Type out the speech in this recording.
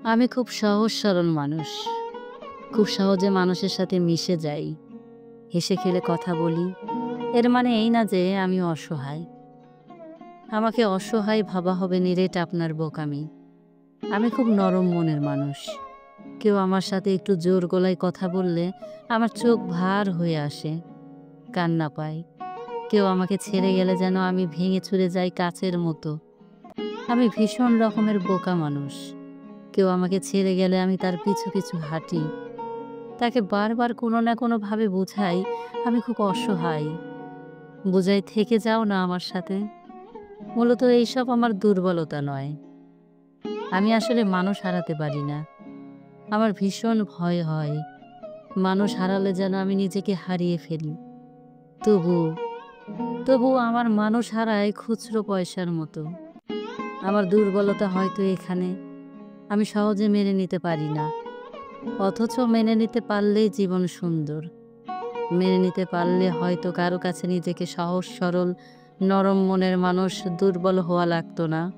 আমি খুব সহজ সরল মানুষ। খুব সহজে মানুষের সাথে মিশে যাই। হেসে খেলে কথা বলি। এর মানে এই না যে আমি অসহায়। আমাকে অসহায় ভাবা হবে নিরেট আপনার বোকামি। আমি খুব নরম মনের মানুষ। কেউ আমার সাথে একটু জোর গলায় কথা বললে আমার চোখ ভার হয়ে আসে, কান্না পায়। কেউ আমাকে ছেড়ে গেলে যেন আমি ভেঙে চুরে যাই কাচের মতো। আমি ভীষণ রকমের বোকা মানুষ। কেউ আমাকে ছেড়ে গেলে আমি তার পিছু পিছু হাঁটি। তাকে বারবার কোনো না কোনোভাবে বোঝাই আমি খুব অসহায়। বোঝাই থেকে যাও না আমার সাথে। মূলত এইসব আমার দুর্বলতা নয়। আমি আসলে মানুষ হারাতে পারি না। আমার ভীষণ ভয় হয়। মানুষ হারালে যেন আমি নিজেকে হারিয়ে ফেলি। তবু তবুও আমার মানুষ হারায় খুচরো পয়সার মতো। আমার দুর্বলতা হয়তো এখানে। আমি সহজে মেনে নিতে পারি না। অথচ মেনে নিতে পারলেই জীবন সুন্দর। মেনে নিতে পারলে হয়তো কারো কাছে নিজেকে সহজ সরল নরম মনের মানুষ দুর্বল হওয়া লাগতো না।